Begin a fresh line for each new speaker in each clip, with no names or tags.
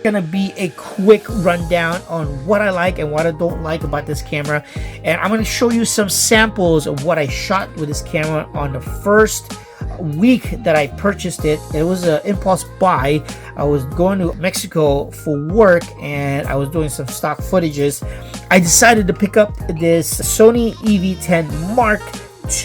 Gonna be a quick rundown on what I like and what I don't like about this camera, and I'm gonna show you some samples of what I shot with this camera on the first week that I purchased it. It was an impulse buy. I was going to Mexico for work and I was doing some stock footages. I decided to pick up this Sony EV10 Mark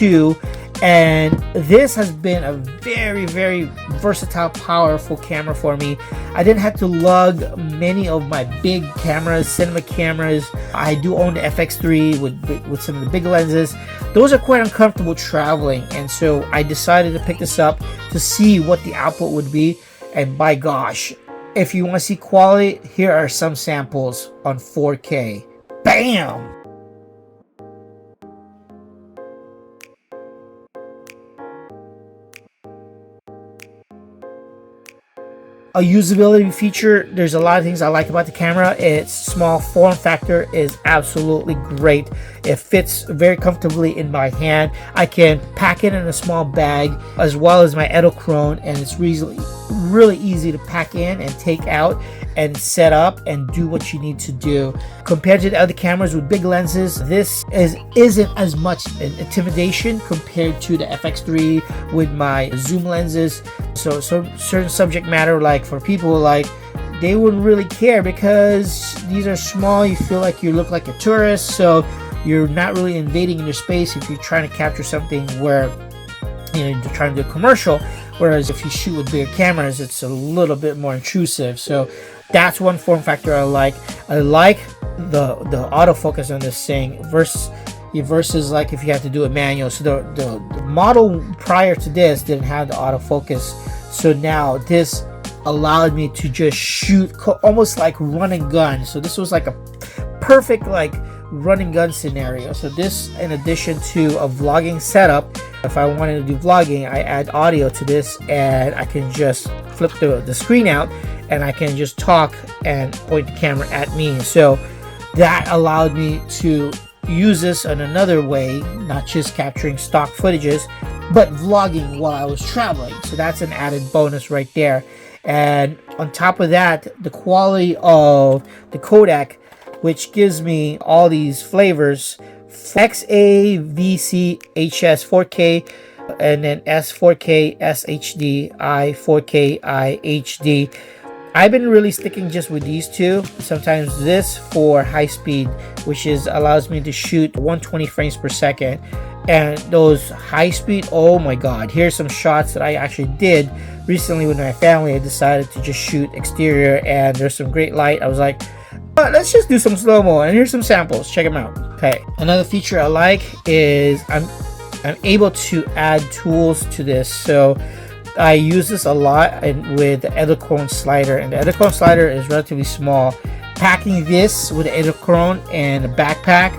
II, and this has been a very versatile, powerful camera for me. I didn't have to lug many of my big cameras, cinema cameras. I do own the FX3 with some of the big lenses. Those are quite uncomfortable traveling, and so I decided to pick this up to see what the output would be. And by gosh, if you want to see quality, here are some samples on 4K. Bam! A usability feature, there's a lot of things I like about the camera. Its small form factor is absolutely great. It fits very comfortably in my hand. I can pack it in a small bag as well as my Edelkrone, and it's really easy to pack in and take out and set up and do what you need to do. Compared to the other cameras with big lenses, this isn't as much an intimidation compared to the FX3 with my zoom lenses. So certain subject matter, like for people, like they wouldn't really care because these are small. You feel like you look like a tourist, so you're not really invading in their space if you're trying to capture something where you're trying to do a commercial. Whereas if you shoot with bigger cameras, it's a little bit more intrusive. So that's one form factor I like. I like the autofocus on this thing versus like if you have to do it manual. So the model prior to this didn't have the autofocus, so now this allowed me to just shoot almost like run and gun. So this was like a perfect like run and gun scenario. So this, in addition to a vlogging setup, if I wanted to do vlogging, I add audio to this and I can just flip the screen out and I can just talk and point the camera at me. So that allowed me to use this in another way, not just capturing stock footages, but vlogging while I was traveling. So that's an added bonus right there. And on top of that, the quality of the codec, which gives me all these flavors: XA, VC, HS 4K, and then S4K, SHD, I 4K, I HD. I've been really sticking just with these two. Sometimes this for high speed, which allows me to shoot 120 frames per second. And those high speed, oh my god, here's some shots that I actually did recently with my family. I decided to just shoot exterior and there's some great light. I was like, let's just do some slow-mo, and here's some samples. Check them out. Okay, another feature I like is I'm able to add tools to this. So I use this a lot with the Edelkrone slider, and the Edelkrone slider is relatively small. Packing this with the Edelkrone and a backpack,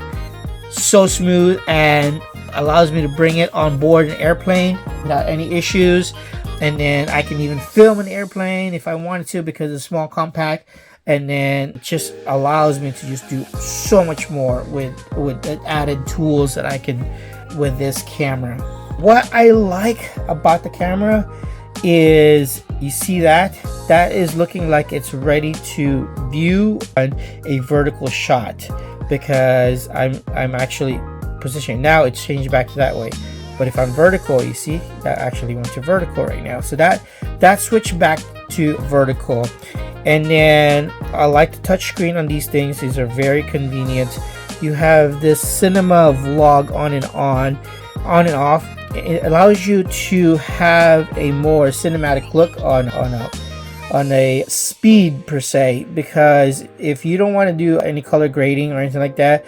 so smooth, and allows me to bring it on board an airplane without any issues. And then I can even film an airplane if I wanted to because it's small, compact. And then it just allows me to just do so much more with the added tools that I can with this camera. What I like about the camera is, you see that is looking like it's ready to view on a vertical shot, because I'm actually positioning. Now it's changed back to that way, but if I'm vertical, you see that actually went to vertical right now. So that switched back to vertical. And then I like the touch screen on these things. These are very convenient. You have this cinema vlog on and off. It allows you to have a more cinematic look on a speed per se, because if you don't want to do any color grading or anything like that,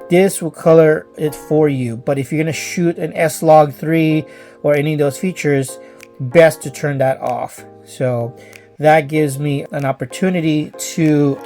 this will color it for you. But if you're going to shoot an S-Log3 or any of those features, best to turn that off. So that gives me an opportunity to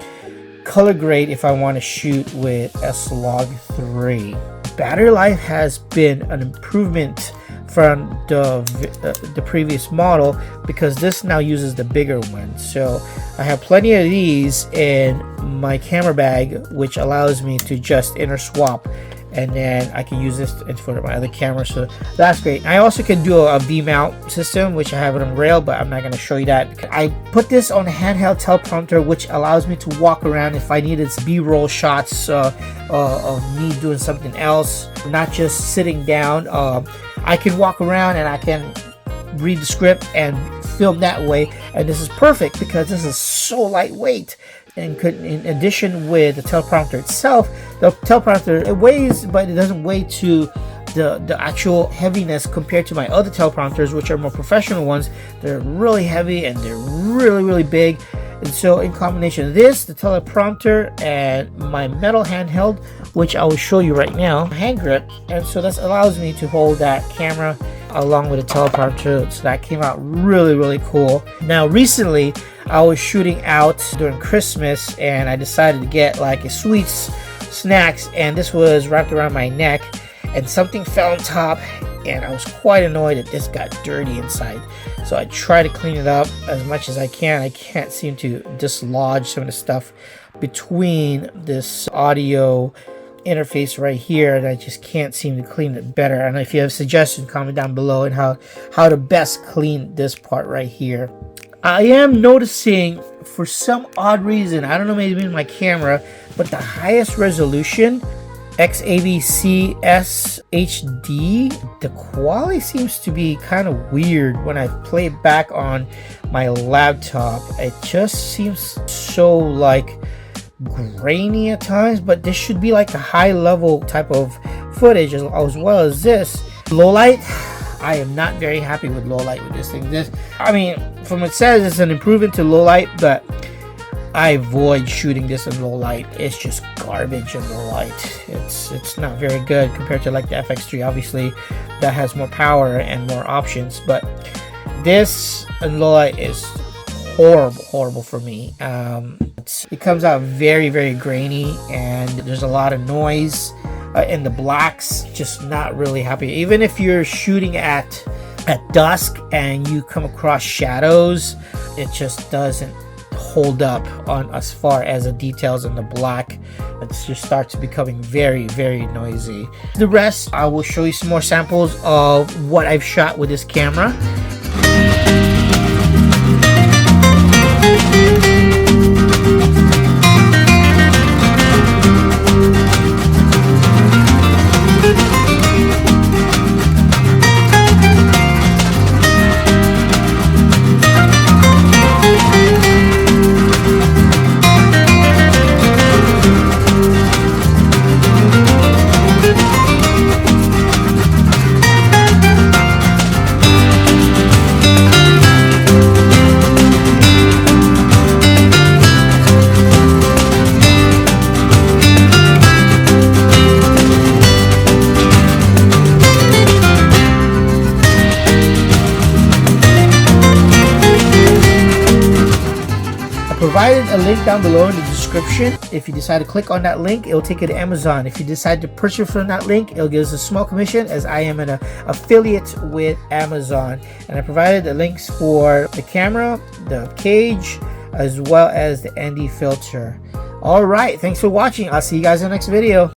color grade if I want to shoot with S-Log3. Battery life has been an improvement from the previous model, because this now uses the bigger one. So I have plenty of these in my camera bag, which allows me to just inner swap and then I can use this for my other camera, so that's great. I also can do a V-mount system, which I have it on rail, but I'm not going to show you that. I put this on a handheld teleprompter, which allows me to walk around if I needed B-roll shots of me doing something else, not just sitting down. I can walk around and I can read the script and film that way, and this is perfect because this is so lightweight. And in addition, with the teleprompter itself, the teleprompter, it weighs, but it doesn't weigh to the actual heaviness compared to my other teleprompters, which are more professional ones. They're really heavy and they're really big. And so in combination of this, the teleprompter, and my metal handheld, which I will show you right now, hand grip, and so this allows me to hold that camera along with the teleprompter. So that came out really cool. Now recently I was shooting out during Christmas, and I decided to get like a sweets snacks, and this was wrapped around my neck, and something fell on top, and I was quite annoyed that this got dirty inside. So I try to clean it up as much as I can. I can't seem to dislodge some of the stuff between this audio interface right here, and I just can't seem to clean it better. And if you have suggestions, comment down below and how to best clean this part right here. I am noticing, for some odd reason, I don't know, maybe in my camera, but the highest resolution, XAVC-S HD, the quality seems to be kind of weird when I play it back on my laptop. It just seems so like grainy at times, but this should be like a high level type of footage as well as this. Low light, I am not very happy with low light with this thing. I mean, from what it says, it's an improvement to low light, but I avoid shooting this in low light. It's just garbage in low light. It's not very good compared to like the FX3. Obviously, that has more power and more options, but this in low light is horrible for me. It comes out very grainy, and there's a lot of noise in the blacks. Just not really happy. Even if you're shooting at dusk and you come across shadows, it just doesn't hold up on as far as the details in the black. It just starts becoming very noisy. The rest, I will show you some more samples of what I've shot with this camera. Provided a link down below in the description. If you decide to click on that link, it will take you to Amazon. If you decide to purchase from that link, it'll give us a small commission, as I am an affiliate with Amazon. And I provided the links for the camera, the cage, as well as the ND filter. All right, thanks for watching. I'll see you guys in the next video.